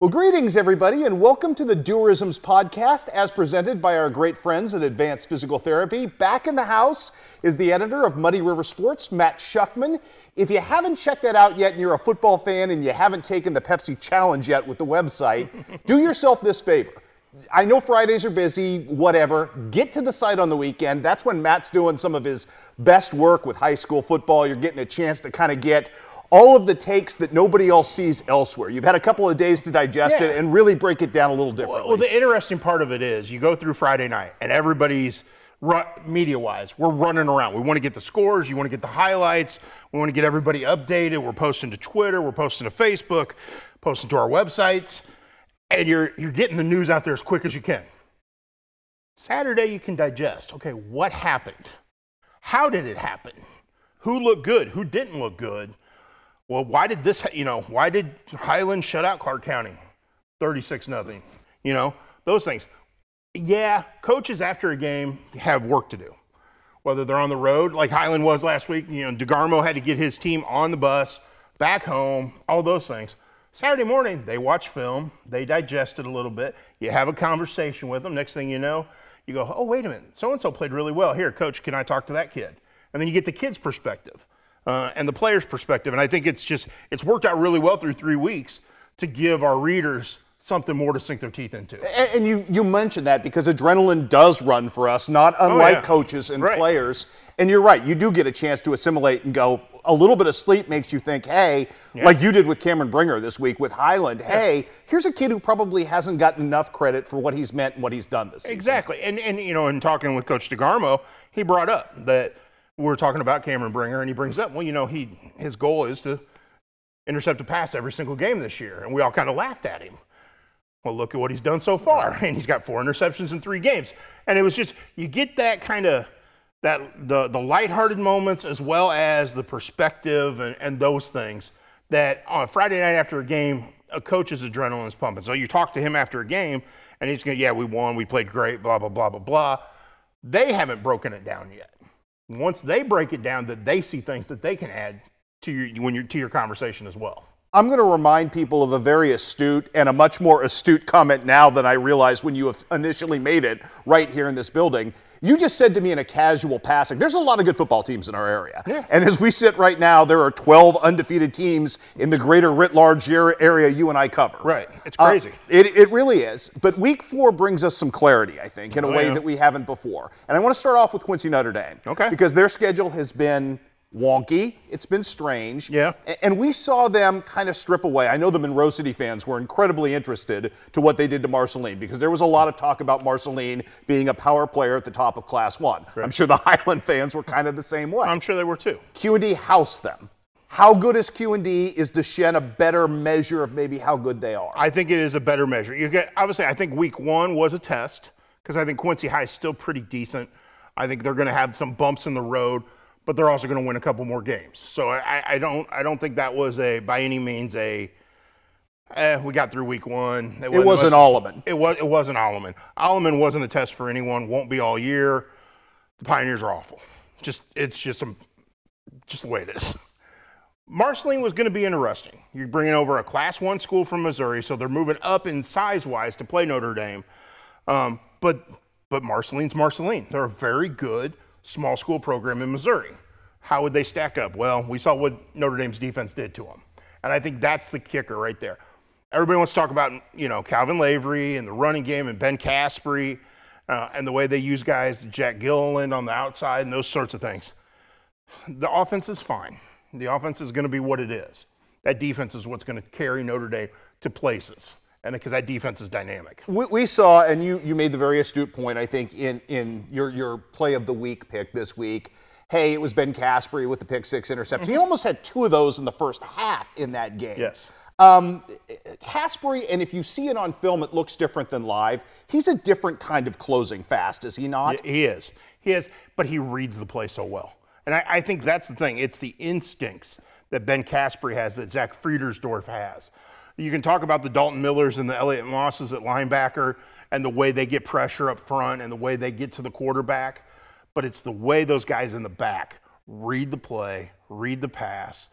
Well, greetings, everybody, and welcome to the Duerrisms podcast, as presented by our great friends at Advanced Physical Therapy. Back in the house is the editor of Muddy River Sports, Matt Schuckman. If you haven't checked that out yet and you're a football fan and you haven't taken the Pepsi Challenge yet with the website, do yourself this favor. I know Fridays are busy, whatever. Get to the site on the weekend. That's when Matt's doing some of his best work with high school football. You're getting a chance to kind of get all of the takes that nobody else sees elsewhere. You've had a couple of days to digest it and really break it down a little differently. Well, the interesting part of it is you go through Friday night and everybody's, media-wise, we're running around. We want to get the scores. You want to get the highlights. We want to get everybody updated. We're posting to Twitter. We're posting to Facebook, posting to our websites. And you're getting the news out there as quick as you can. Saturday, you can digest. Okay, what happened? How did it happen? Who looked good? Who didn't look good? Well, why did Highland shut out Clark County 36-0? Those things. Yeah, coaches after a game have work to do. Whether they're on the road, like Highland was last week, DeGarmo had to get his team on the bus, back home, all those things. Saturday morning, they watch film, they digest it a little bit, you have a conversation with them. Next thing you know, you go, oh, wait a minute, so-and-so played really well. Here, coach, can I talk to that kid? And then you get the kid's perspective. And the player's perspective. And I think it's worked out really well through 3 weeks to give our readers something more to sink their teeth into. And you mentioned that because adrenaline does run for us, not unlike coaches and players. And you're right, you do get a chance to assimilate and go, a little bit of sleep makes you think, hey, like you did with Cameron Bringer this week with Highland, hey, here's a kid who probably hasn't gotten enough credit for what he's meant and what he's done this season. Exactly. And in talking with Coach DeGarmo, he brought up that we're talking about Cameron Bringer, and he brings up, well, his goal is to intercept a pass every single game this year, and we all kind of laughed at him. Well, look at what he's done so far, and he's got 4 interceptions in 3 games. And it was just, you get that kind of, the lighthearted moments as well as the perspective and those things that on a Friday night after a game, a coach's adrenaline is pumping. So you talk to him after a game, and he's going, yeah, we won, we played great, blah, blah, blah, blah, blah. They haven't broken it down yet. Once they break it down, that they see things that they can add to your conversation as well. I'm going to remind people of a very astute and a much more astute comment now than I realized when you initially made it right here in this building. You just said to me in a casual passing, there's a lot of good football teams in our area. Yeah. And as we sit right now, there are 12 undefeated teams in the greater writ large area you and I cover. Right. It's crazy. It really is. But week 4 brings us some clarity, I think, in a way that we haven't before. And I want to start off with Quincy Notre Dame. Okay. Because their schedule has been wonky. It's been strange. Yeah. And we saw them kind of strip away. I know the Monroe City fans were incredibly interested to what they did to Marceline because there was a lot of talk about Marceline being a power player at the top of Class 1. Right. I'm sure the Highland fans were kind of the same way. I'm sure they were too. Q&D housed them. How good is Q&D? Is Deshaun a better measure of maybe how good they are? I think it is a better measure. Obviously, I think week 1 was a test because I think Quincy High is still pretty decent. I think they're going to have some bumps in the road, but they're also going to win a couple more games. So I don't think that was by any means we got through week 1. It wasn't Alleman. It wasn't Alleman. Alleman wasn't a test for anyone. Won't be all year. The Pioneers are awful. It's just the way it is. Marceline was going to be interesting. You're bringing over a Class 1 school from Missouri, so they're moving up in size-wise to play Notre Dame. But Marceline's Marceline. They're a very good small school program in Missouri. How would they stack up? Well, we saw what Notre Dame's defense did to them. And I think that's the kicker right there. Everybody wants to talk about, Calvin Lavery and the running game and Ben Caspary and the way they use guys, Jack Gilliland on the outside and those sorts of things. The offense is fine. The offense is going to be what it is. That defense is what's going to carry Notre Dame to places. And because that defense is dynamic. We saw, and you made the very astute point, I think, in your play of the week pick this week. Hey, it was Ben Caspary with the pick 6 interception. He almost had 2 of those in the first half in that game. Yes. Caspary, and if you see it on film, it looks different than live. He's a different kind of closing fast, is he not? He is. He is, but he reads the play so well. And I think that's the thing. It's the instincts that Ben Caspary has, that Zach Friedersdorf has. You can talk about the Dalton Millers and the Elliott Mosses at linebacker and the way they get pressure up front and the way they get to the quarterback, but it's the way those guys in the back read the play, read the pass,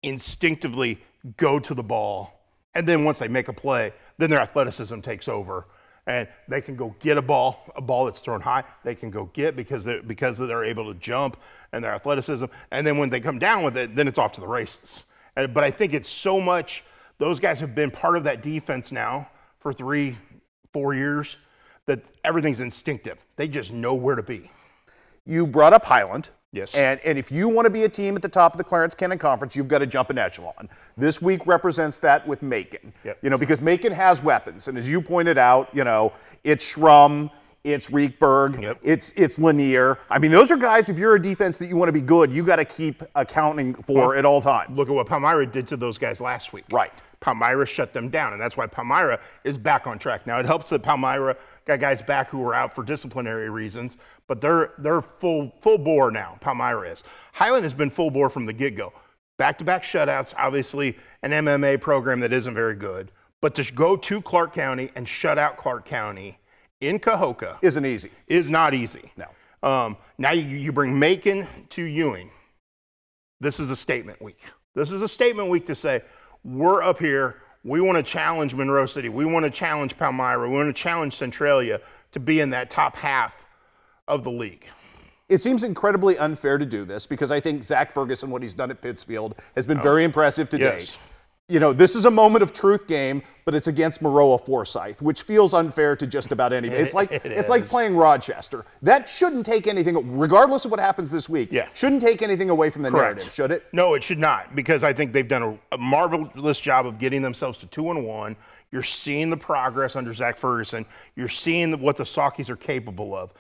instinctively go to the ball And then once they make a play, then their athleticism takes over. And they can go get a ball that's thrown high. They can go get because they're able to jump and their athleticism. And then when they come down with it, then it's off to the races. But I think it's so much, those guys have been part of that defense now for 3-4 years that everything's instinctive. They just know where to be. You brought up Highland. Yes. And if you want to be a team at the top of the Clarence Cannon Conference, you've got to jump an echelon. This week represents that with Macon. Yep. Because Macon has weapons. And as you pointed out, it's Schrum, it's Riekberg, Yep. it's Lanier. I mean, those are guys, if you're a defense that you want to be good, you got to keep accounting for at all times. Look at what Palmyra did to those guys last week. Right. Palmyra shut them down, and that's why Palmyra is back on track. Now, it helps that Palmyra got guys back who were out for disciplinary reasons, but they're full bore now, Palmyra is. Highland has been full bore from the get-go. Back-to-back shutouts, obviously an MMA program that isn't very good, but to go to Clark County and shut out Clark County in Cahokia isn't easy. Is not easy. No. Now you bring Macon to Ewing. This is a statement week. This is a statement week to say, we're up here. We want to challenge Monroe City. We want to challenge Palmyra. We want to challenge Centralia to be in that top half of the league. It seems incredibly unfair to do this because I think Zach Ferguson, what he's done at Pittsfield, has been very impressive to date. This is a moment of truth game, but it's against Maroa Forsyth, which feels unfair to just about anybody. It's like playing Rochester. That shouldn't take anything, regardless of what happens this week, shouldn't take anything away from the narrative, should it? No, it should not, because I think they've done a marvelous job of getting themselves to 2-1. You're seeing the progress under Zach Ferguson. You're seeing what the Saukeys are capable of.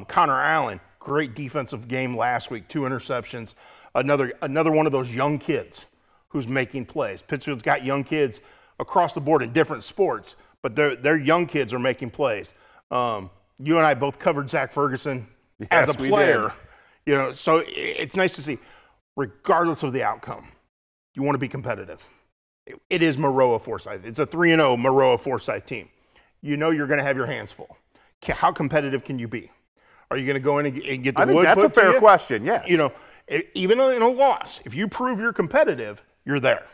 Connor Allen, great defensive game last week, 2 interceptions. Another one of those young kids who's making plays. Pittsfield's got young kids across the board in different sports, but their young kids are making plays. You and I both covered Zach Ferguson as a player. So it's nice to see, regardless of the outcome, you want to be competitive. It is Maroa Forsyth. It's a 3-0 Maroa Forsyth team. You're going to have your hands full. How competitive can you be? Are you going to go in and get the wood put to you? I think that's a fair question, yes. Even in a loss, if you prove you're competitive, you're there.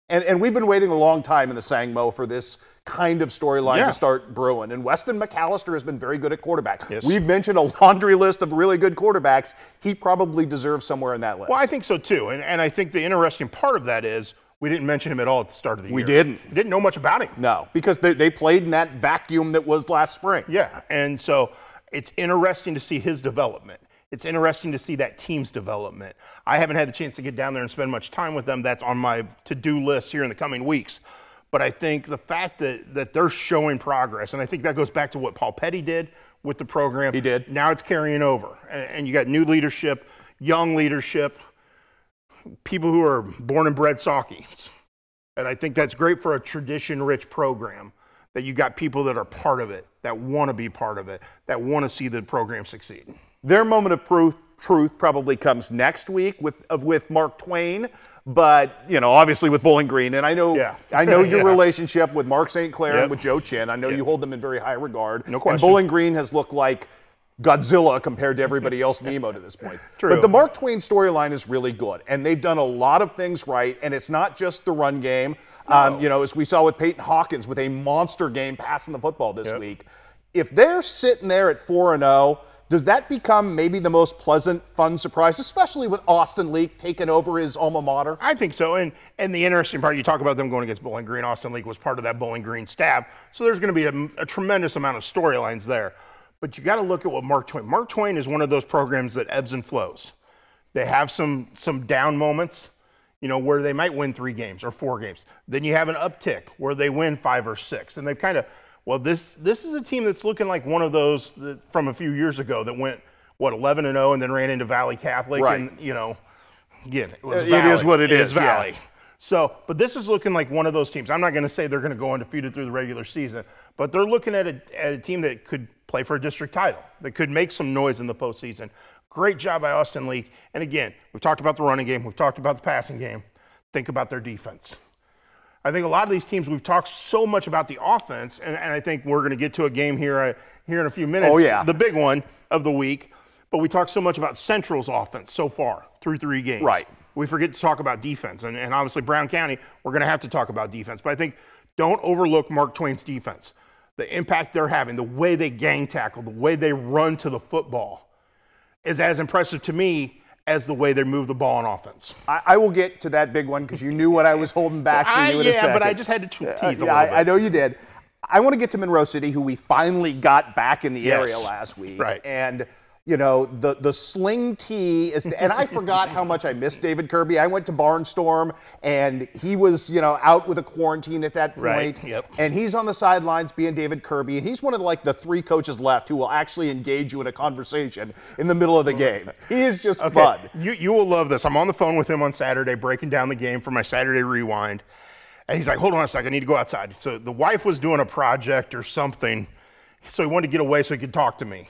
And we've been waiting a long time in the Sangmo for this kind of storyline to start brewing. And Weston McAllister has been very good at quarterback. Yes. We've mentioned a laundry list of really good quarterbacks. He probably deserves somewhere in that list. Well, I think so too. And I think the interesting part of that is we didn't mention him at all at the start of the year. We didn't. We didn't know much about him. No, because they played in that vacuum that was last spring. Yeah, and so it's interesting to see his development. It's interesting to see that team's development. I haven't had the chance to get down there and spend much time with them. That's on my to-do list here in the coming weeks. But I think the fact that they're showing progress, and I think that goes back to what Paul Petty did with the program. He did. Now it's carrying over. And you got new leadership, young leadership, people who are born and bred Saukeys. And I think that's great for a tradition-rich program, that you got people that are part of it, that want to be part of it, that want to see the program succeed. Their moment of truth probably comes next week with Mark Twain, but obviously with Bowling Green. And I know your relationship with Mark St. Clair and with Joe Chin. I know you hold them in very high regard. No question. And Bowling Green has looked like Godzilla compared to everybody else in the EMO to this point. True. But the Mark Twain storyline is really good, and they've done a lot of things right. And it's not just the run game. No. As we saw with Peyton Hawkins with a monster game passing the football this week. If they're sitting there at 4-0. Does that become maybe the most pleasant, fun surprise, especially with Austin Leak taking over his alma mater? I think so. And the interesting part, you talk about them going against Bowling Green. Austin Leak was part of that Bowling Green staff. So there's going to be a tremendous amount of storylines there. But you got to look at what Mark Twain is one of those programs that ebbs and flows. They have some down moments, where they might win 3 games or 4 games. Then you have an uptick where they win 5 or 6. And they've kind of, this is a team that's looking like one of those from a few years ago that went, 11-0 and then ran into Valley Catholic. Right. And, again, it was Valley. It is what it is. Valley. Yeah. So, but this is looking like one of those teams. I'm not going to say they're going to go undefeated through the regular season, but they're looking at a team that could play for a district title, that could make some noise in the postseason. Great job by Austin Leak. And again, we've talked about the running game. We've talked about the passing game. Think about their defense. I think a lot of these teams, we've talked so much about the offense, and I think we're going to get to a game here in a few minutes. Oh, yeah. The big one of the week. But we talked so much about Central's offense so far through 3 games. Right. we forget to talk about defense. And obviously Brown County, we're going to have to talk about defense. But I think don't overlook Mark Twain's defense. The impact they're having, the way they gang tackle, the way they run to the football is as impressive to me as the way they move the ball on offense. I will get to that big one because you knew what I was holding back for you in a second. Yeah, but I just had to tease a little bit. I know you did. I want to get to Monroe City, who we finally got back in the area last week. Right. And, you know, the sling tee is, and I forgot how much I missed David Kirby. I went to Barnstorm, and he was, you know, out with a quarantine at that point. Right, yep. And he's on the sidelines being David Kirby, and he's one of like the 3 coaches left who will actually engage you in a conversation in the middle of the game. He is just fun. You will love this. I'm on the phone with him on Saturday, breaking down the game for my Saturday Rewind. And he's like, hold on a second, I need to go outside. So the wife was doing a project or something, so he wanted to get away so he could talk to me.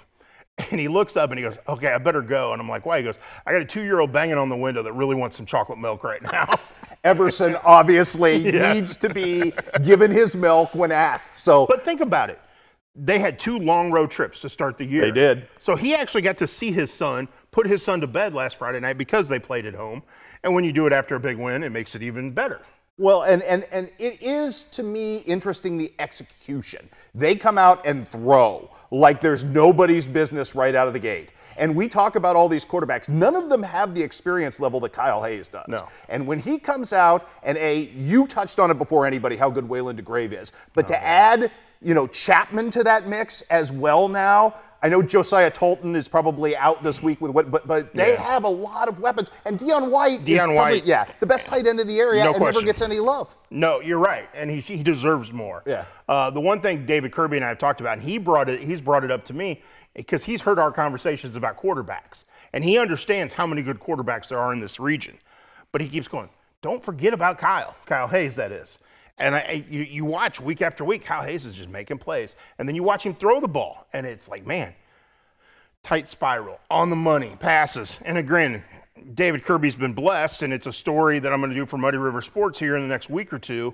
And he looks up and he goes, okay, I better go. And I'm like, why? He goes, I got a 2-year-old banging on the window that really wants some chocolate milk right now. Everson obviously needs to be given his milk when asked. So, but think about it. They had 2 long road trips to start the year. They did. So he actually got to see his son, put his son to bed last Friday night because they played at home. And when you do it after a big win, it makes it even better. Well, and it is, to me, interesting, the execution. They come out and throw like there's nobody's business right out of the gate. And we talk about all these quarterbacks. None of them have the experience level that Kyle Hayes does. No. And when he comes out, and you touched on it before anybody, how good Waylon DeGrave is. But to add, you know, Chapman to that mix as well now, I know Josiah Tolton is probably out this week with but they have a lot of weapons. And Deion White is probably, the best tight end of the area and never gets any love. No, you're right. And he deserves more. Yeah. The one thing David Kirby and I have talked about, and he's brought it up to me because he's heard our conversations about quarterbacks. And he understands how many good quarterbacks there are in this region. But he keeps going, don't forget about Kyle Hayes, that is. And you watch week after week, Kyle Hayes is just making plays. And then you watch him throw the ball, and it's like, man, tight spiral, on the money, passes. And again, David Kirby's been blessed, and it's a story that I'm going to do for Muddy River Sports here in the next week or two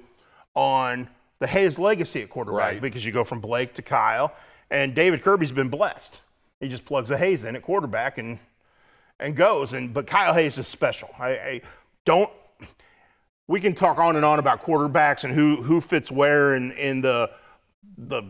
on the Hayes legacy at quarterback, because you go from Blake to Kyle, and David Kirby's been blessed. He just plugs a Hayes in at quarterback and goes. But Kyle Hayes is special. We can talk on and on about quarterbacks and who fits where in the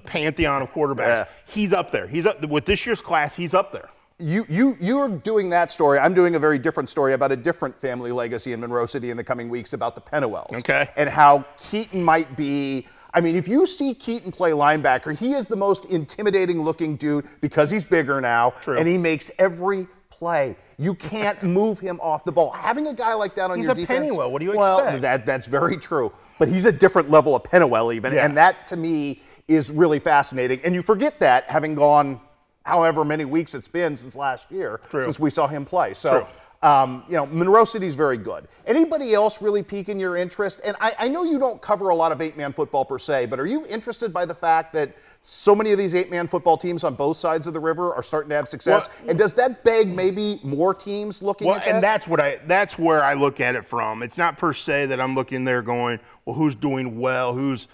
pantheon of quarterbacks. Yeah. He's up there. He's up with this year's class. He's up there. You're doing that story. I'm doing a very different story about a different family legacy in Monroe City in the coming weeks about the Pennywells. Okay. And how Keaton might be. I mean, if you see Keaton play linebacker, he is the most intimidating looking dude because he's bigger now. True. And he makes every play. You can't move him off the ball. Having a guy like that on your defense. He's a Pennywell. What do you expect? Well, that's very true. But he's a different level of Pennywell even. Yeah. And that, to me, is really fascinating. And you forget that, having gone however many weeks it's been since last year, since we saw him play. So, you know, Monroe City's very good. Anybody else really piquing your interest? And I know you don't cover a lot of 8-man football per se, but are you interested by the fact that so many of these 8-man football teams on both sides of the river are starting to have success? Well, and does that beg maybe more teams looking at that? And that's where I look at it from. It's not per se that I'm looking there going, well, who's doing well, who's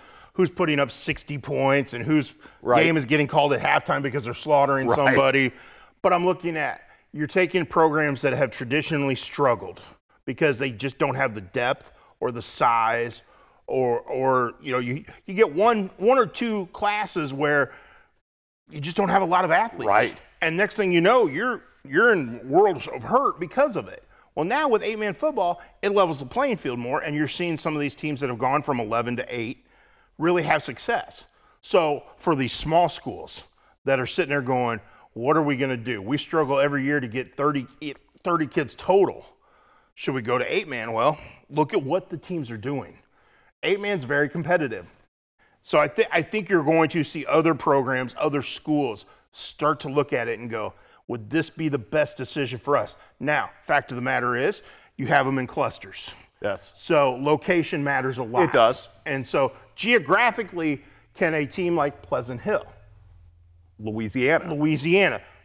putting up 60 points, and whose game is getting called at halftime because they're slaughtering somebody. But I'm looking at, you're taking programs that have traditionally struggled because they just don't have the depth or the size, or you know, you get one or two classes where you just don't have a lot of athletes. Right. And next thing you know, you're in worlds of hurt because of it. Well, now with 8-man football, it levels the playing field more, and you're seeing some of these teams that have gone from 11 to 8 really have success. So for these small schools that are sitting there going, what are we going to do? We struggle every year to get 30 kids total. Should we go to 8-man? Well, look at what the teams are doing. 8-man's very competitive. So I think you're going to see other programs, other schools start to look at it and go, would this be the best decision for us? Now, fact of the matter is, you have them in clusters. Yes. So location matters a lot. It does. And so geographically, can a team like Pleasant Hill? Louisiana.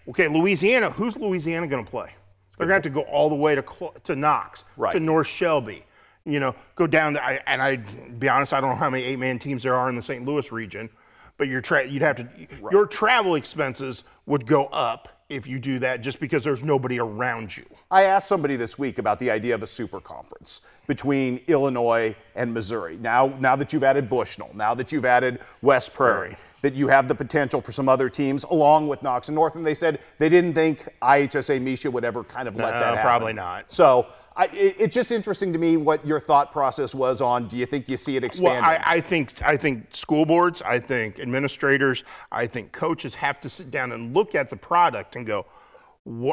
Okay, Louisiana, who's Louisiana going to play? They're going to have to go all the way to Knox, to North Shelby. You know, go down to, and I'd be honest, I don't know how many 8-man teams there are in the St. Louis region, but your travel expenses would go up if you do that just because there's nobody around you. I asked somebody this week about the idea of a super conference between Illinois and Missouri. Now that you've added Bushnell, now that you've added West Prairie, that you have the potential for some other teams along with Knox and North, and they said they didn't think IHSA Misha would ever kind of let that happen. Probably not. So it's just interesting to me what your thought process was on, do you think you see it expanding? Well, I think school boards, I think administrators, I think coaches have to sit down and look at the product and go,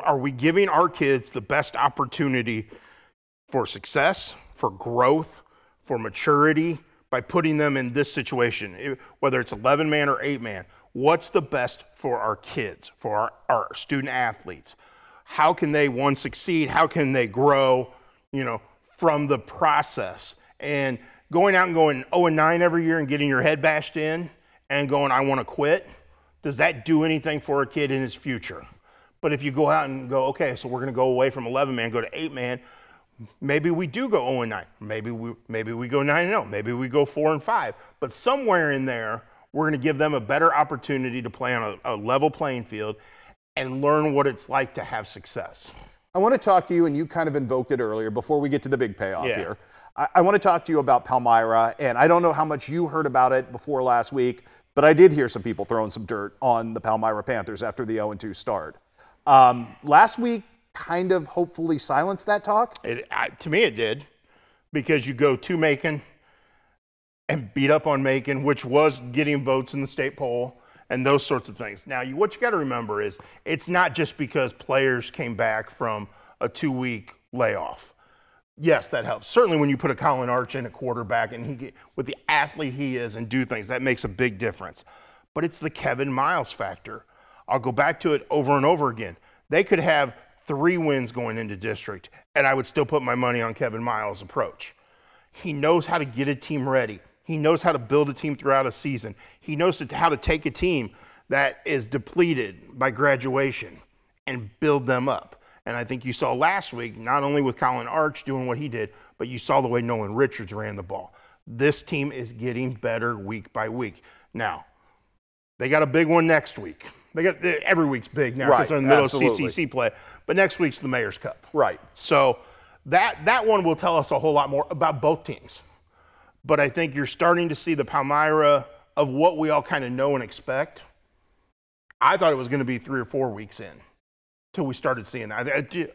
are we giving our kids the best opportunity for success, for growth, for maturity by putting them in this situation, whether it's 11-man or 8-man? What's the best for our kids, for our student athletes? How can they, one, succeed? How can they grow, from the process? And going out and going 0-9 every year and getting your head bashed in and going, I want to quit, does that do anything for a kid in his future? But if you go out and go, okay, so we're going to go away from 11-man, go to 8-man, maybe we do go 0-9. Maybe we go 9-0. Maybe we go 4-5. But somewhere in there, we're going to give them a better opportunity to play on a level playing field and learn what it's like to have success. I want to talk to you, and you kind of invoked it earlier before we get to the big payoff here. I want to talk to you about Palmyra, and I don't know how much you heard about it before last week, but I did hear some people throwing some dirt on the Palmyra Panthers after the 0-2 start. Last week kind of hopefully silenced that talk? To me it did, because you go to Macon and beat up on Macon, which was getting votes in the state poll, and those sorts of things. Now, what you got to remember is it's not just because players came back from a 2-week layoff. Yes, that helps. Certainly when you put a Colin Arch in a quarterback and with the athlete he is and do things, that makes a big difference. But it's the Kevin Miles factor. I'll go back to it over and over again. They could have 3 wins going into district, and I would still put my money on Kevin Miles' approach. He knows how to get a team ready. He knows how to build a team throughout a season. He knows how to take a team that is depleted by graduation and build them up. And I think you saw last week, not only with Colin Arch doing what he did, but you saw the way Nolan Richards ran the ball. This team is getting better week by week. Now, they got a big one next week. Every week's big now because they're in the middle of CCC play. But next week's the Mayor's Cup. Right. So that one will tell us a whole lot more about both teams. But I think you're starting to see the Palmyra of what we all kind of know and expect. I thought it was going to be 3 or 4 weeks in till we started seeing that. I think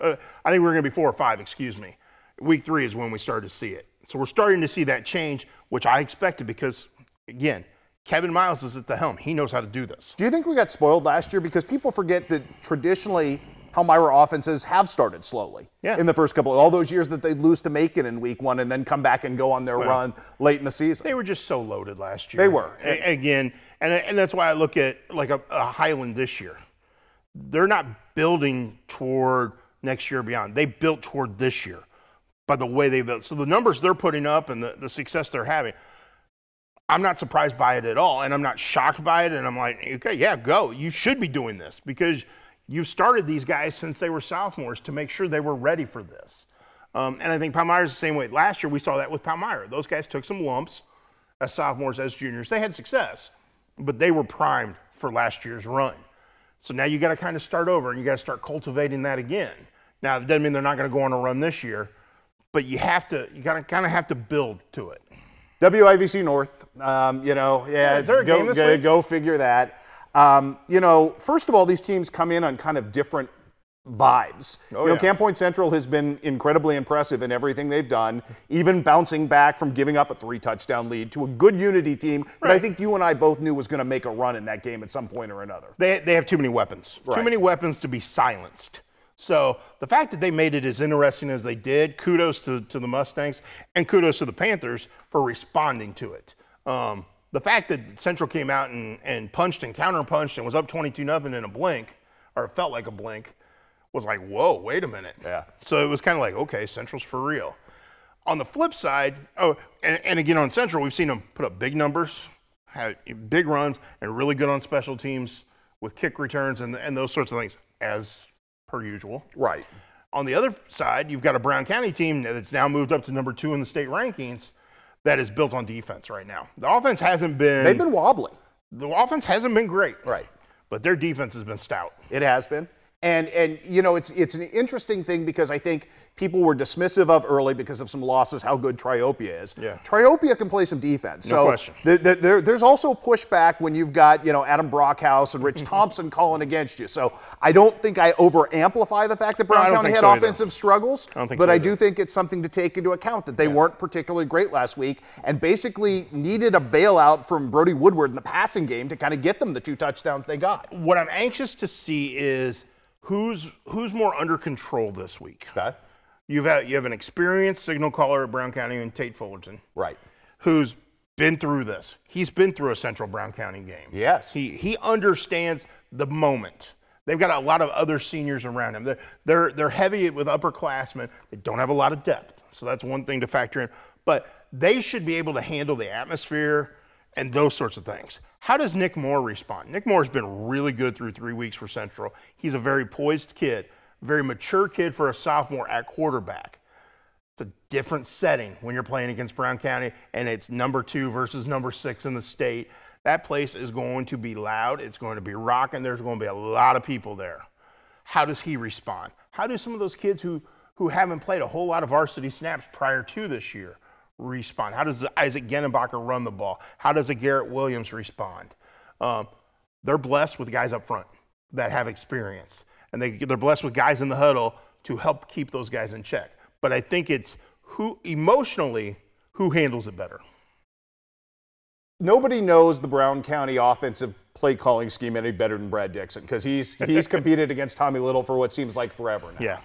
we were going to be 4 or 5, excuse me. Week 3 is when we started to see it. So we're starting to see that change, which I expected because, again, Kevin Miles is at the helm. He knows how to do this. Do you think we got spoiled last year? Because people forget that traditionally Palmyra offenses have started slowly in the first couple of all those years that they lose to Macon in week 1 and then come back and go on their run late in the season. They were just so loaded last year. They were. Again, and that's why I look at like a Highland this year. They're not building toward next year or beyond. They built toward this year by the way they built. So the numbers they're putting up and the success they're having, I'm not surprised by it at all, and I'm not shocked by it, and I'm like, okay, yeah, go. You should be doing this because you've started these guys since they were sophomores to make sure they were ready for this. And I think Palmyra's the same way. Last year we saw that with Palmyra. Those guys took some lumps as sophomores, as juniors. They had success, but they were primed for last year's run. So now you got to kind of start over, and you got to start cultivating that again. Now, it doesn't mean they're not going to go on a run this year, but you got to kind of have to build to it. WIVC North, is there a game this week? Go figure that. First of all, these teams come in on kind of different vibes. Camp Point Central has been incredibly impressive in everything they've done, even bouncing back from giving up a 3-touchdown lead to a good Unity team that I think you and I both knew was going to make a run in that game at some point or another. They have too many weapons. Too many weapons to be silenced. So the fact that they made it as interesting as they did, kudos to the Mustangs and kudos to the Panthers for responding to it. The fact that Central came out and punched and counter-punched and was up 22-0 in a blink, or it felt like a blink, was like, whoa, wait a minute. Yeah. So it was kind of like, okay, Central's for real. On the flip side, and again on Central, we've seen them put up big numbers, have big runs, and really good on special teams with kick returns and those sorts of things, as per usual. Right. On the other side, you've got a Brown County team that's now moved up to number 2 in the state rankings that is built on defense right now. The offense hasn't been... They've been wobbly. The offense hasn't been great. Right. But their defense has been stout. It has been. And you know, it's an interesting thing because I think people were dismissive of early because of some losses how good Triopia is. Yeah. Triopia can play some defense. No question. There's also pushback when you've got, you know, Adam Brockhouse and Rich Thompson calling against you. So I don't think I over-amplify the fact that Brown County had offensive struggles, but I do think it's something to take into account that they weren't particularly great last week and basically needed a bailout from Brody Woodward in the passing game to kind of get them the 2 touchdowns they got. What I'm anxious to see is who's more under control this week. Okay. You have an experienced signal caller at Brown County in Tate Fullerton. Right. Who's been through this. He's been through a Central Brown County game. Yes. He understands the moment. They've got a lot of other seniors around him. They're heavy with upperclassmen. They don't have a lot of depth. So that's one thing to factor in. But they should be able to handle the atmosphere and those sorts of things. How does Nick Moore respond? Nick Moore's been really good through 3 weeks for Central. He's a very poised kid, very mature kid for a sophomore at quarterback. It's a different setting when you're playing against Brown County and it's number 2 versus number 6 in the state. That place is going to be loud. It's going to be rocking. There's going to be a lot of people there. How does he respond? How do some of those kids who haven't played a whole lot of varsity snaps prior to this year respond? How does Isaac Genenbacher run the ball? How does a Garrett Williams respond? They're blessed with guys up front that have experience, and they're blessed with guys in the huddle to help keep those guys in check. But I think it's who handles it better. Nobody knows the Brown County offensive play calling scheme any better than Brad Dixon because he's competed against Tommy Little for what seems like forever now. Yeah.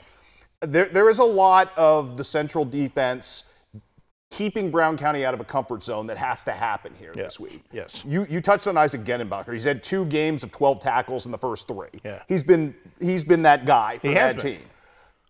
There is a lot of the Central defense keeping Brown County out of a comfort zone that has to happen here this week. Yes. You touched on Isaac Genenbacher. He's had 2 games of 12 tackles in the first 3. Yeah. He's been that guy for that team.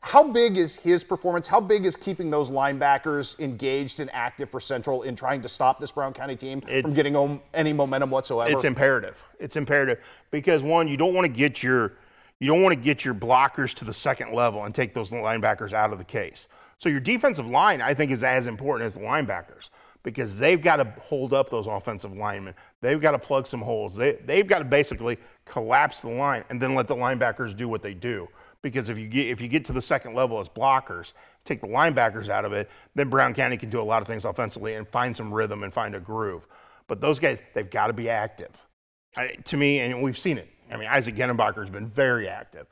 How big is his performance? How big is keeping those linebackers engaged and active for Central in trying to stop this Brown County team from getting any momentum whatsoever? It's imperative. It's imperative because one, you don't want to get your blockers to the second level and take those linebackers out of the case. So your defensive line, I think, is as important as the linebackers because they've got to hold up those offensive linemen. They've got to plug some holes. They've got to basically collapse the line and then let the linebackers do what they do. Because if you get to the second level as blockers, take the linebackers out of it, then Brown County can do a lot of things offensively and find some rhythm and find a groove. But those guys, they've got to be active. To me, and we've seen it. I mean, Isaac Genenbacher has been very active.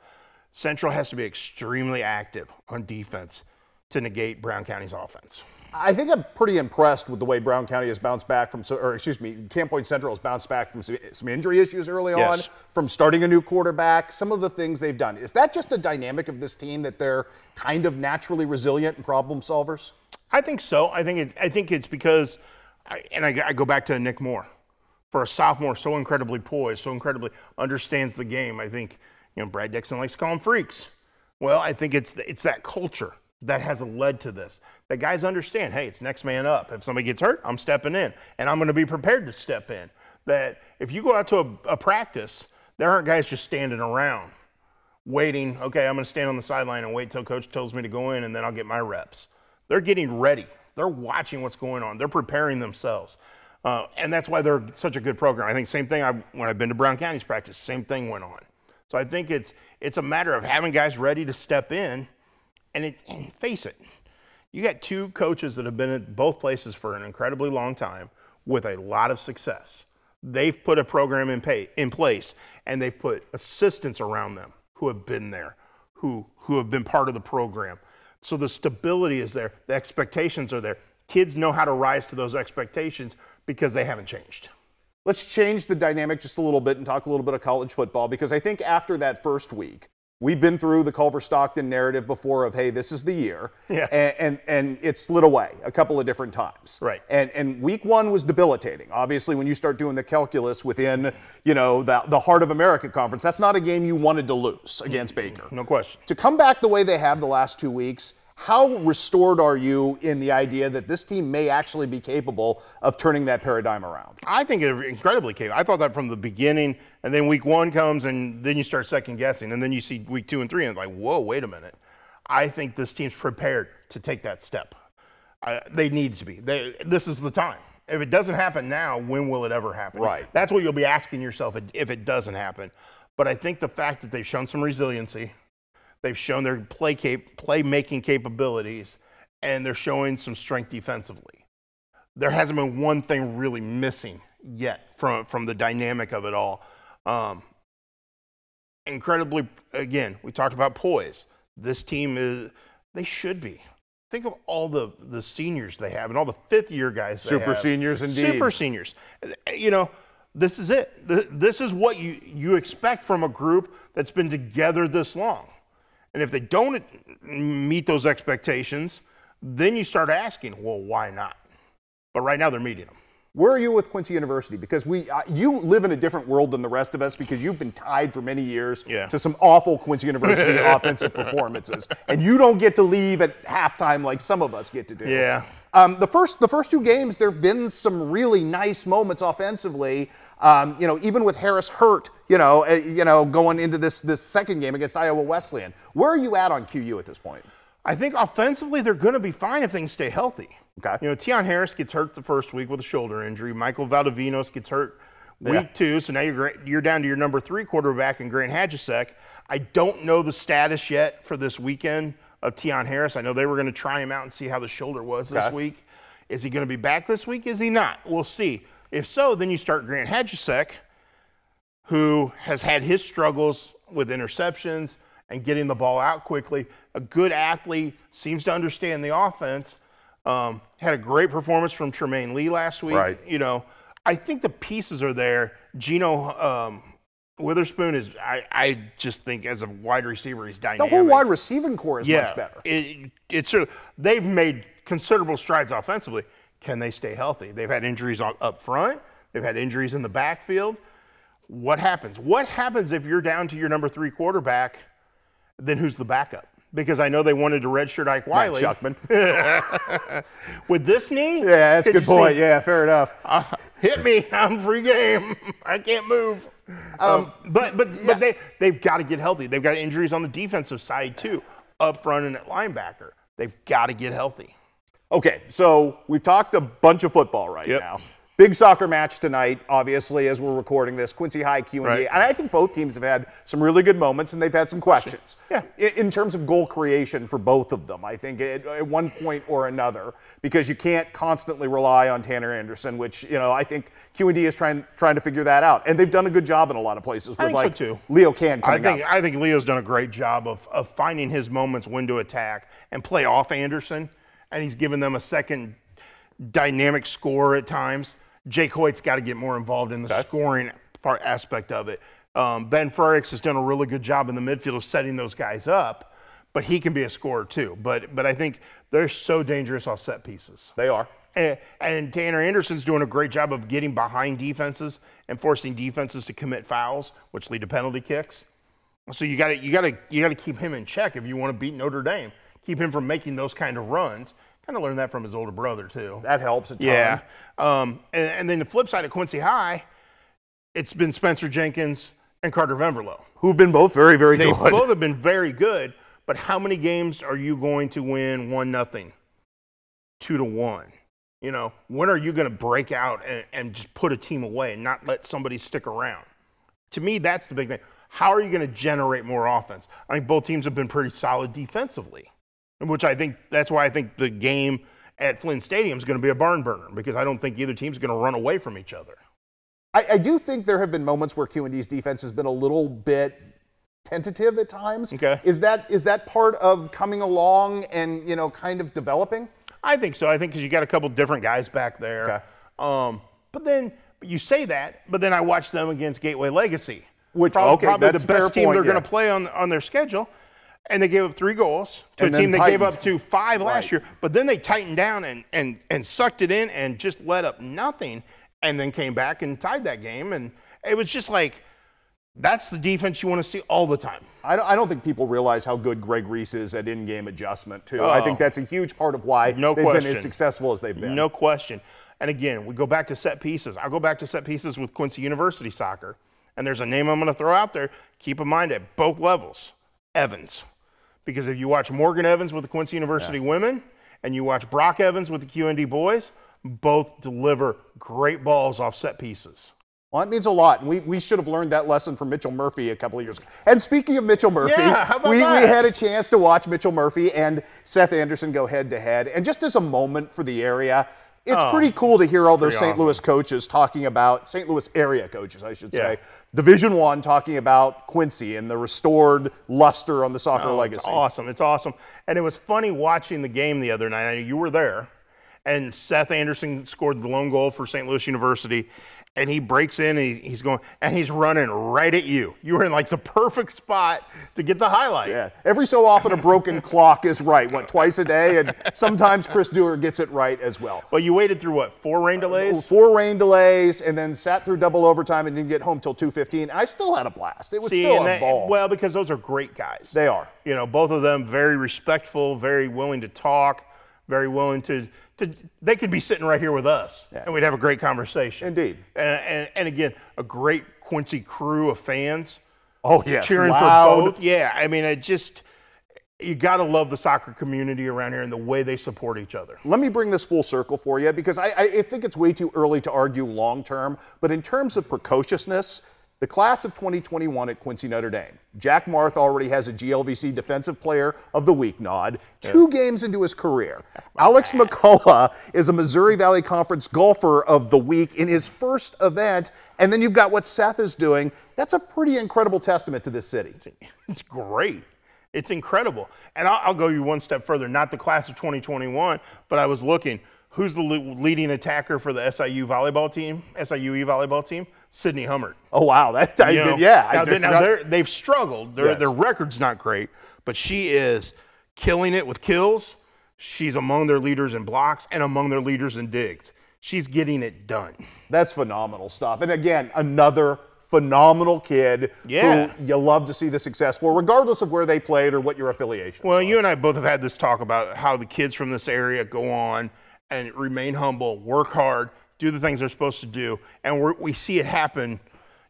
Central has to be extremely active on defense to negate Brown County's offense. I think I'm pretty impressed with the way Brown County has bounced back Camp Point Central has bounced back from some injury issues early on, from starting a new quarterback, some of the things they've done. Is that just a dynamic of this team that they're kind of naturally resilient and problem solvers? I think so. I think it's because, I go back to Nick Moore. For a sophomore, so incredibly poised, so incredibly understands the game. I think, Brad Dixon likes to call them freaks. Well, I think it's that culture that has led to this. That guys understand, hey, it's next man up. If somebody gets hurt, I'm stepping in, and I'm going to be prepared to step in. That if you go out to a practice, there aren't guys just standing around waiting, okay, I'm going to stand on the sideline and wait till coach tells me to go in, and then I'll get my reps. They're getting ready. They're watching what's going on. They're preparing themselves. And that's why they're such a good program. I think same thing when I've been to Brown County's practice, same thing went on. So I think it's a matter of having guys ready to step in and face it. You got 2 coaches that have been at both places for an incredibly long time with a lot of success. They've put a program in place, and they've put assistants around them who have been there, who have been part of the program. So the stability is there. The expectations are there. Kids know how to rise to those expectations because they haven't changed. Let's change the dynamic just a little bit and talk a little bit of college football, because I think after that first week, we've been through the Culver-Stockton narrative before of, hey, this is the year. Yeah. And it slid away a couple of different times. Right. And week 1 was debilitating. Obviously, when you start doing the calculus within, the Heart of America Conference, that's not a game you wanted to lose against Baker. No question. To come back the way they have the last 2 weeks, how restored are you in the idea that this team may actually be capable of turning that paradigm around? I think it's incredibly capable. I thought that from the beginning, and then week 1 comes, and then you start second guessing, and then you see week 2 and 3, and it's like, whoa, wait a minute. I think this team's prepared to take that step. They need to be. This is the time. If it doesn't happen now, when will it ever happen? Right. That's what you'll be asking yourself if it doesn't happen. But I think the fact that they've shown some resiliency, they've shown their play-making capabilities, and they're showing some strength defensively. There hasn't been one thing really missing yet from the dynamic of it all. Incredibly, again, we talked about poise. This team they should be. Think of all the seniors they have and all the fifth-year guys they have. Super seniors, indeed. Super seniors. You know, this is it. This is what you expect from a group that's been together this long. And if they don't meet those expectations, then you start asking, well, why not? But right now they're meeting them. Where are you with Quincy University? Because you live in a different world than the rest of us because you've been tied for many years to some awful Quincy University offensive performances. And you don't get to leave at halftime like some of us get to do. Yeah. The first two games, there have been some really nice moments offensively. You know, even with Harris hurt, going into this second game against Iowa Wesleyan. Where are you at on QU at this point? I think offensively they're going to be fine if things stay healthy. Okay. You know, Tion Harris gets hurt the first week with a shoulder injury. Michael Valdivinos gets hurt week 2, so now you're down to your number 3 quarterback in Grant Hadjasek. I don't know the status yet for this weekend of Tion Harris. I know they were going to try him out and see how the shoulder was this week. Is he going to be back this week? Is he not? We'll see. If so, then you start Grant Hadjasek, who has had his struggles with interceptions and getting the ball out quickly. A good athlete, seems to understand the offense. Had a great performance from Tremaine Lee last week. Right. You know, I think the pieces are there. Gino Witherspoon is, I just think as a wide receiver, he's dynamic. The whole wide receiving core is much better. It's they've made considerable strides offensively. Can they stay healthy? They've had injuries up front. They've had injuries in the backfield. What happens? What happens if you're down to your number 3 quarterback? Then who's the backup? Because I know they wanted to redshirt Ike Wiley. Matt Shuckman. With this knee? Yeah, that's a good point. Yeah, fair enough. Hit me. I'm free game. I can't move. But they've got to get healthy. They've got injuries on the defensive side too, up front and at linebacker. They've got to get healthy. Okay, so we've talked a bunch of football right now. Big soccer match tonight, obviously, as we're recording this, Quincy High, QND. Right. And I think both teams have had some really good moments, and they've had some questions. Yeah. In terms of goal creation for both of them, I think at one point or another, because you can't constantly rely on Tanner Anderson, which, I think QND is trying to figure that out. And they've done a good job in a lot of places with, so too. Leo Can coming up. I think Leo's done a great job of finding his moments when to attack and play off Anderson, and he's given them a second dynamic score at times. Jake Hoyt's got to get more involved in the scoring aspect of it. Ben Frericks has done a really good job in the midfield of setting those guys up, but he can be a scorer too. But I think they're so dangerous off set pieces. They are. And Tanner Anderson's doing a great job of getting behind defenses and forcing defenses to commit fouls, which lead to penalty kicks. So you got to keep him in check if you want to beat Notre Dame. Keep him from making those kind of runs. Kind of learned that from his older brother, too. That helps a ton. Yeah. And then the flip side at Quincy High, it's been Spencer Jenkins and Carter Vemberlow. Who've been both very, very good. They both have been very good, but how many games are you going to win 1-0, 2-1? When are you going to break out and just put a team away and not let somebody stick around? To me, that's the big thing. How are you going to generate more offense? I think both teams have been pretty solid defensively. That's why I think the game at Flynn Stadium is going to be a barn burner, because I don't think either team's going to run away from each other. I do think there have been moments where QND's defense has been a little bit tentative at times. Okay. Is that part of coming along and kind of developing? I think so. I think because you got a couple different guys back there. Okay. But you say that, but then I watched them against Gateway Legacy, which probably that's the best team point, they're going to play on their schedule. And they gave up 3 goals to a team that gave up 5 last year. But then they tightened down and sucked it in and just let up nothing, and then came back and tied that game. And it was just like, that's the defense you want to see all the time. I don't think people realize how good Greg Reese is at in-game adjustment, too. I think that's a huge part of why they've been as successful as they've been. No question. And again, we go back to set pieces. I'll go back to set pieces with Quincy University soccer. And there's a name I'm going to throw out there. Keep in mind at both levels, Evans. Because if you watch Morgan Evans with the Quincy University women and you watch Brock Evans with the QND boys, both deliver great balls off set pieces. Well, that means a lot. We should have learned that lesson from Mitchell Murphy a couple of years ago. And speaking of Mitchell Murphy, how about we that? had a chance to watch Mitchell Murphy and Seth Anderson go head-to-head. And just as a moment for the area, it's pretty cool to hear all those St. Louis coaches talking about, St. Louis area coaches, I should say, Division I talking about Quincy and the restored luster on the soccer legacy. It's awesome. It's awesome. And it was funny watching the game the other night. I know you were there. And Seth Anderson scored the lone goal for St. Louis University. And he breaks in, and he's going, and he's running right at you. You were in like the perfect spot to get the highlight. Yeah. Every so often a broken clock is right, twice a day? And sometimes Chris Dewar gets it right as well. Well, you waited through what, 4 rain delays? 4 rain delays, and then sat through double overtime and didn't get home till 2:15. I still had a blast. It was still a ball. Well, because those are great guys. They are. You know, both of them very respectful, very willing to talk, very willing to they could be sitting right here with us, and we'd have a great conversation. Indeed. And again, a great Quincy crew of fans. Oh, yes. Cheering loud. for both. Yeah, I mean, you got to love the soccer community around here and the way they support each other. Let me bring this full circle for you, because I think it's way too early to argue long term, but in terms of precociousness, the class of 2021 at Quincy Notre Dame, Jack Marth already has a GLVC Defensive Player of the Week nod 2 games into his career. Alex McCullough is a Missouri Valley Conference Golfer of the Week in his first event, and then you've got what Seth is doing. That's a pretty incredible testament to this city. It's great. It's incredible. And I'll go you one step further, not the class of 2021, but I was looking. Who's the leading attacker for the SIUE volleyball team? Sydney Hummert. Oh, wow. They've struggled. Their record's not great, but she is killing it with kills. She's among their leaders in blocks and among their leaders in digs. She's getting it done. That's phenomenal stuff. And again, another phenomenal kid who you love to see the success for, regardless of where they played or what your affiliation. Well, you and I both have had this talk about how the kids from this area go on and remain humble, work hard, do the things they're supposed to do, and we see it happen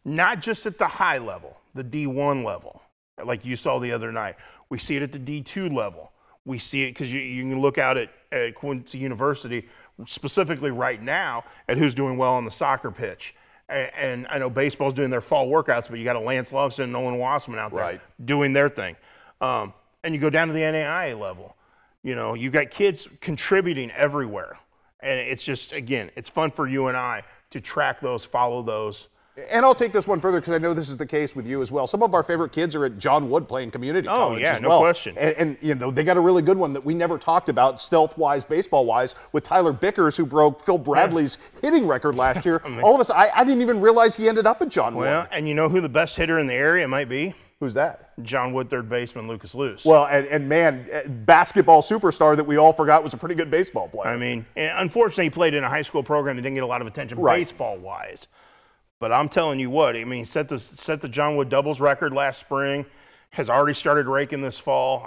not just at the high level, the D1 level, like you saw the other night. We see it at the D2 level. We see it because you can look out at Quincy University, specifically right now, at who's doing well on the soccer pitch. And I know baseball's doing their fall workouts, but you got a Lance Loveson and Nolan Wassman out there doing their thing. And you go down to the NAIA level. You know, you've got kids contributing everywhere. And it's just, again, it's fun for you and I to track those, follow those. And I'll take this one further because I know this is the case with you as well. Some of our favorite kids are at John Wood playing community college as well. No question. And you know, they got a really good one that we never talked about, stealth-wise, baseball-wise, with Tyler Bickers, who broke Phil Bradley's hitting record last year. All of us, I didn't even realize he ended up at John Wood. Well, and you know who the best hitter in the area might be? Who's that? John Wood, third baseman, Lucas Luce. Well, and man, basketball superstar that we all forgot was a pretty good baseball player. I mean, unfortunately, he played in a high school program that didn't get a lot of attention baseball-wise. But I'm telling you what, I mean, set the John Wood doubles record last spring, has already started raking this fall.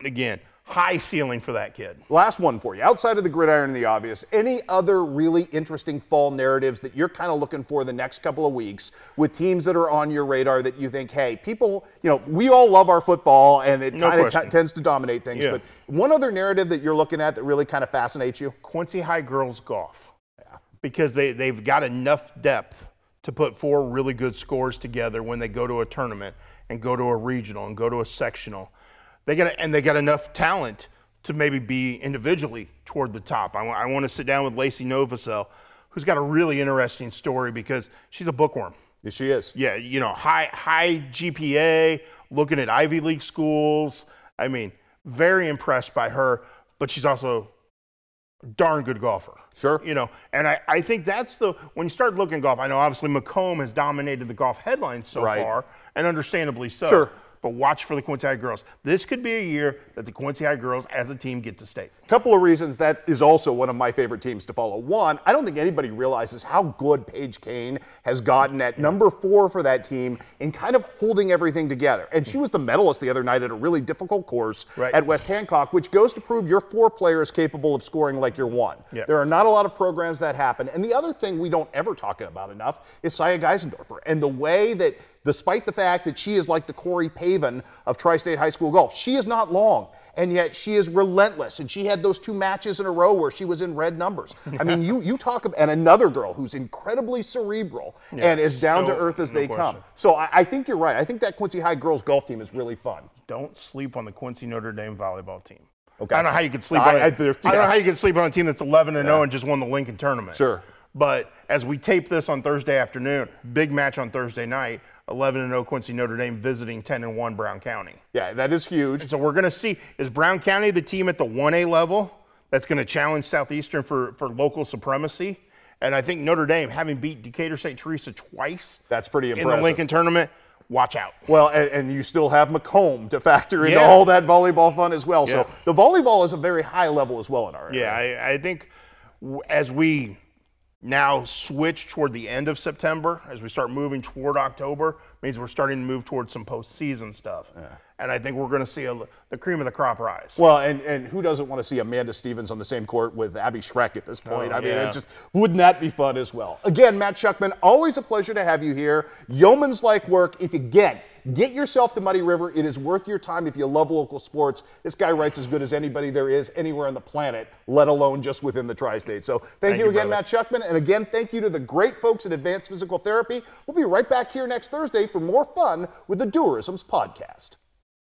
Again, high ceiling for that kid. Last one for you. Outside of the gridiron and the obvious, any other really interesting fall narratives that you're kind of looking for the next couple of weeks with teams that are on your radar that you think, hey, people, you know, we all love our football and it kind of tends to dominate things. But one other narrative that you're looking at that really kind of fascinates you? Quincy High girls golf. Because they've got enough depth to put 4 really good scores together when they go to a tournament and go to a regional and go to a sectional. They got enough talent to maybe be individually toward the top. I want to sit down with Lacey Novosel, who's got a really interesting story because she's a bookworm. Yes, she is. Yeah, you know, high GPA, looking at Ivy League schools. I mean, very impressed by her, but she's also a darn good golfer. Sure. You know, and I think that's when you start looking at golf, I know obviously Macomb has dominated the golf headlines so far, and understandably so. Sure. But watch for the Quincy High girls. This could be a year that the Quincy High girls as a team get to state. A couple of reasons that is also one of my favorite teams to follow. One, I don't think anybody realizes how good Paige Kane has gotten at number 4 for that team in kind of holding everything together. And she was the medalist the other night at a really difficult course at West Hancock, which goes to prove your 4 players capable of scoring like your 1. There are not a lot of programs that happen. And the other thing we don't ever talk about enough is Saya Geisendorfer and the way that despite the fact that she is like the Corey Pavin of Tri-State High School golf. She is not long, and yet she is relentless, and she had those 2 matches in a row where she was in red numbers. I mean, you talk about, and another girl who's incredibly cerebral and as down to earth as they come. So I think you're right. I think that Quincy High girls golf team is really fun. Don't sleep on the Quincy Notre Dame volleyball team. Okay. I don't know how you could sleep on it. I don't know how you could sleep on a team that's 11-0 and just won the Lincoln tournament. Sure. But as we tape this on Thursday afternoon, big match on Thursday night, 11-0 Quincy Notre Dame visiting 10-1 Brown County. Yeah, that is huge. And so we're going to see, is Brown County the team at the 1A level that's going to challenge Southeastern for local supremacy? And I think Notre Dame, having beat Decatur St. Teresa twice, that's pretty impressive. In the Lincoln tournament, watch out. Well, and you still have Macomb to factor into all that volleyball fun as well. So the volleyball is a very high level as well in our area. Yeah, I think as we now switch toward the end of September, as we start moving toward October, means we're starting to move towards some postseason stuff. Yeah. And I think we're going to see the cream of the crop rise. Well, and who doesn't want to see Amanda Stevens on the same court with Abby Schreck at this point? I mean, it's just, wouldn't that be fun as well? Again, Matt Schuckman, always a pleasure to have you here. Yeoman's like work. If you get yourself to Muddy River. It is worth your time if you love local sports. This guy writes as good as anybody there is anywhere on the planet, let alone just within the tri-state. So thank you again, Matt Schuckman. And again, thank you to the great folks at Advanced Physical Therapy. We'll be right back here next Thursday for more fun with the Duerrisms podcast.